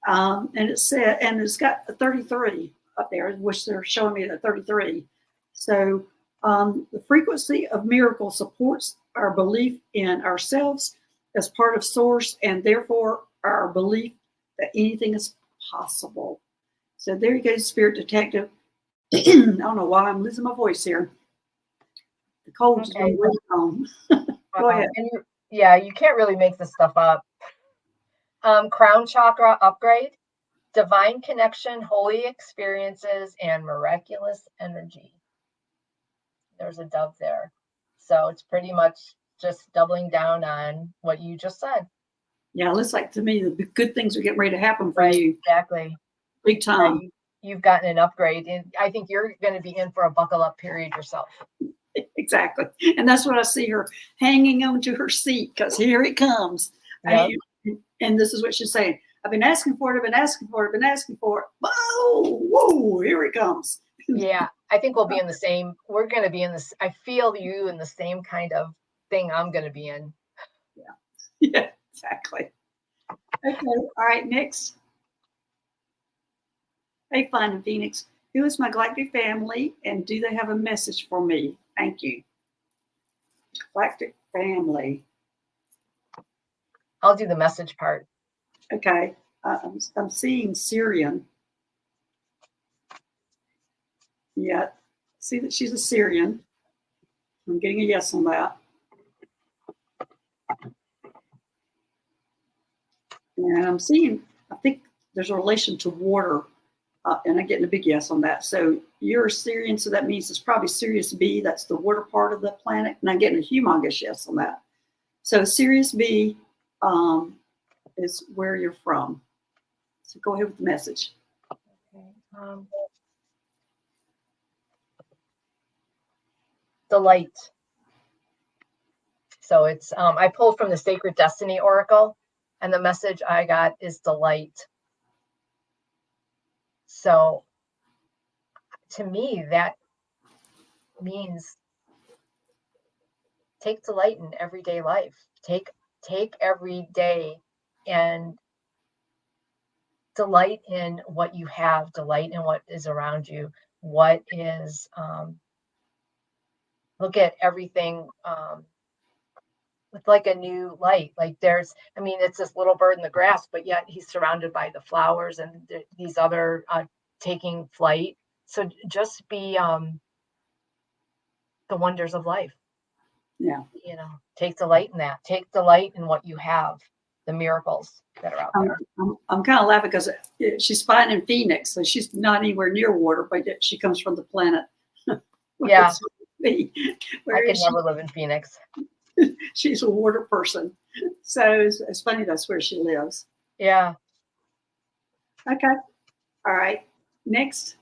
And it's got a 33 up there, which they're showing me the 33. So the frequency of miracle supports our belief in ourselves as part of Source, and therefore our belief that anything is possible. So there you go, Spirit Detective. I don't know why I'm losing my voice here. The cold's been way on. Go ahead. You can't really make this stuff up. Crown chakra upgrade, divine connection, holy experiences, and miraculous energy. There's a dove there. So it's pretty much just doubling down on what you just said. Yeah, it looks like to me the good things are getting ready to happen for you. Exactly. Big time. You've gotten an upgrade, and I think you're going to be in for a buckle up period yourself. Exactly. And that's what I see her hanging onto her seat, because here it comes. Yep. And this is what she's saying. I've been asking for it. I've been asking for it. I've been asking for it. Whoa, here it comes. Yeah, I think we'll be in the same. We're going to be in this. I feel you in the same kind of thing I'm going to be in. Yeah, exactly. Okay. All right. Next. Hey, Fun in Phoenix. Who is my galactic family, and do they have a message for me? Thank you. Galactic family. I'll do the message part. Okay. I'm seeing Syrian. Yeah. See that she's a Syrian. I'm getting a yes on that. And I'm seeing, I think there's a relation to water, and I'm getting a big yes on that. So you're a Syrian, so that means it's probably Sirius B. That's the water part of the planet. And I'm getting a humongous yes on that. So Sirius B is where you're from. So go ahead with the message. Okay. Delight. So it's, I pulled from the Sacred Destiny Oracle, and the message I got is delight. So to me, that means take delight in everyday life. Take every day and delight in what you have, delight in what is around you, what is, look at everything with like a new light. Like it's this little bird in the grass, but yet he's surrounded by the flowers and these other taking flight. So just be the wonders of life. Yeah. Take delight in that. Take delight in what you have, the miracles that are out there. I'm kind of laughing because she's fine in Phoenix, so she's not anywhere near water, but she comes from the planet. Yeah. I could never live in Phoenix. She's a water person. So it's funny that's where she lives. Yeah. Okay. All right. Next.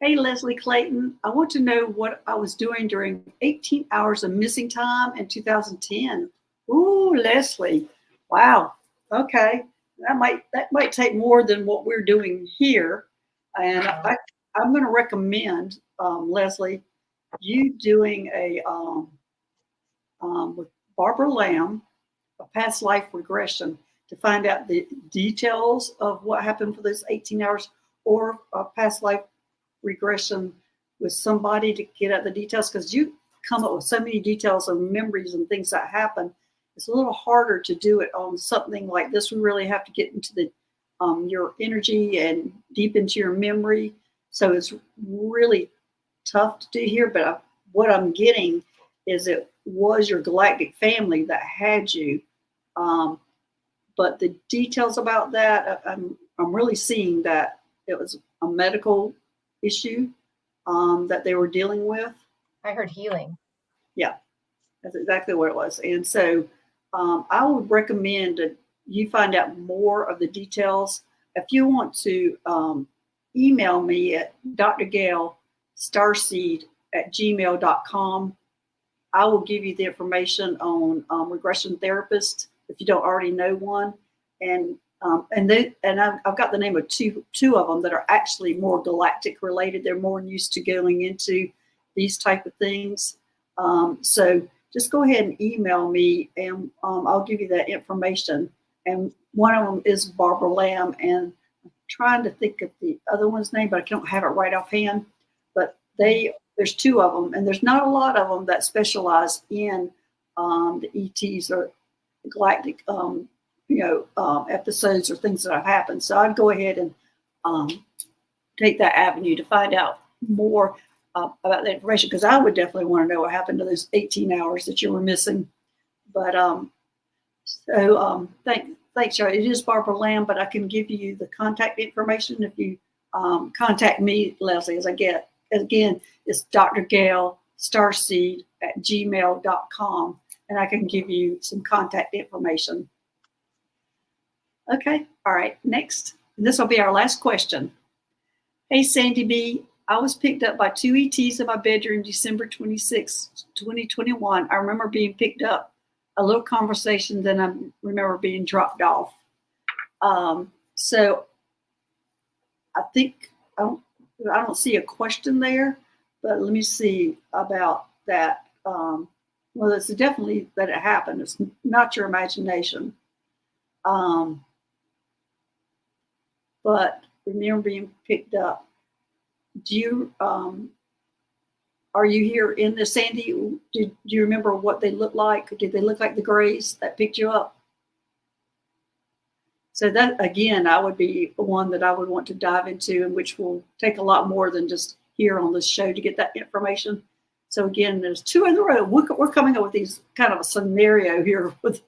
Hey, Leslie Clayton. I want to know what I was doing during 18 hours of missing time in 2010. Ooh, Leslie. Wow. Okay. That might take more than what we're doing here. And I'm going to recommend, Leslie, you doing a with Barbara Lamb, a past life regression, to find out the details of what happened for those 18 hours, or a past life regression with somebody to get at the details, because you come up with so many details and memories and things that happen. It's a little harder to do it on something like this. We really have to get into the your energy and deep into your memory. So it's really tough to do here. But what I'm getting is it was your galactic family that had you. But the details about that, I'm really seeing that it was a medical issue that they were dealing with. I heard healing. Yeah, that's exactly what it was. And so I would recommend that you find out more of the details. If you want to email me at drgail.starseed@gmail.com, I will give you the information on regression therapists if you don't already know one. And I've got the name of two of them that are actually more galactic related. They're more used to going into these type of things. So just go ahead and email me, and I'll give you that information. And one of them is Barbara Lamb, and I'm trying to think of the other one's name, but I don't have it right offhand. But there's two of them, and there's not a lot of them that specialize in the ETs or galactic episodes or things that have happened. So I'd go ahead and take that avenue to find out more about that information, because I would definitely want to know what happened to those 18 hours that you were missing. But thanks, Charlie. It is Barbara Lamb, but I can give you the contact information if you contact me, Leslie, as I get. Again, it's Dr. Gail Starseed@gmail.com, and I can give you some contact information. Okay, all right, next. And this will be our last question. Hey, Sandy B. I was picked up by two ETs in my bedroom December 26, 2021. I remember being picked up, a little conversation, then I remember being dropped off. So I think I don't see a question there, but let me see about that. Well, it's definitely that it happened. It's not your imagination. But remember being picked up. Do you are you here in the Sandy? Do you remember what they looked like? Did they look like the Greys that picked you up? So that, again, I would be one that I would want to dive into, and which will take a lot more than just here on this show to get that information. So again, there's two in the row. We're coming up with these kind of a scenario here with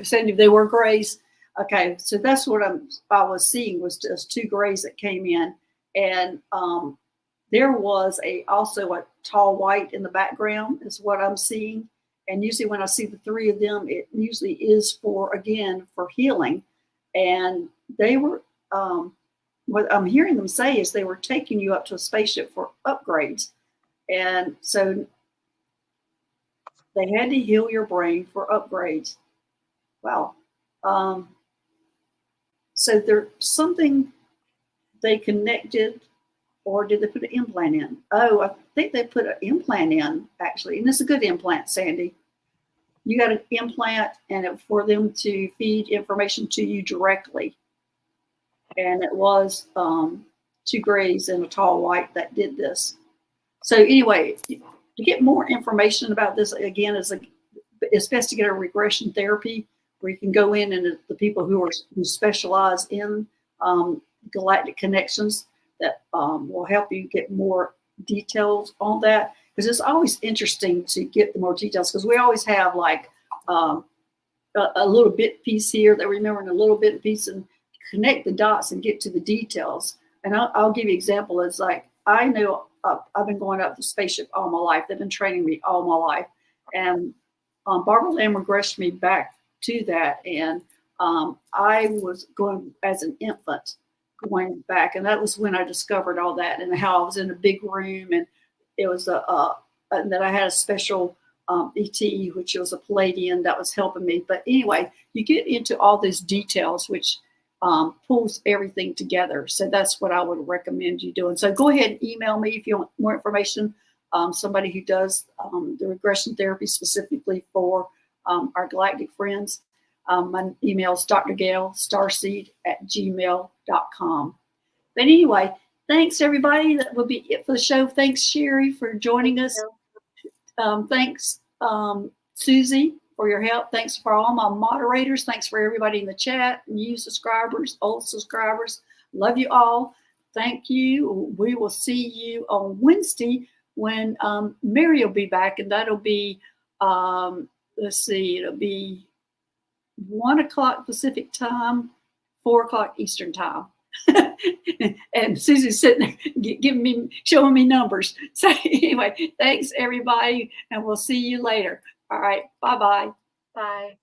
Sandy. They were Greys. Okay, so that's what I was seeing, was just two Greys that came in, and there was also a tall white in the background is what I'm seeing, And usually when I see the three of them, it usually is for healing. And they were, what I'm hearing them say is they were taking you up to a spaceship for upgrades. And so they had to heal your brain for upgrades. Wow. So there's something they connected, or did they put an implant in? Oh, I think they put an implant in, actually. And it's a good implant, Sandy. You got an implant, and for them to feed information to you directly. And it was 2 grays and a tall white that did this. So anyway, to get more information about this, again, it's best to get a regression therapy where you can go in, and the people who specialize in galactic connections that will help you get more details on that, because it's always interesting to get the more details, because we always have like a little bit piece here that we remember, and a little bit piece, and connect the dots and get to the details. And I'll give you an example. It's like, I know I've been going up the spaceship all my life. They've been training me all my life. And Barbara Lamb regressed me back to that. And I was going as an infant, going back. And that was when I discovered all that, and how I was in a big room. And it was and that I had a special ET, which was a Palladian that was helping me. But anyway, you get into all these details, which pulls everything together. So that's what I would recommend you doing. So go ahead and email me if you want more information. Somebody who does the regression therapy specifically for our galactic friends. My email is drgail.starseed@gmail.com. But anyway, thanks everybody. That will be it for the show. Thanks, Cheri, for joining us. Thanks, Susie, for your help. Thanks for all my moderators. Thanks for everybody in the chat, new subscribers, old subscribers. Love you all. Thank you. We will see you on Wednesday when Mary will be back, and that'll be, let's see, it'll be 1 o'clock Pacific time, 4 o'clock Eastern time. And Susie's sitting there showing me numbers. So anyway, thanks everybody, and we'll see you later. All right, bye-bye. Bye.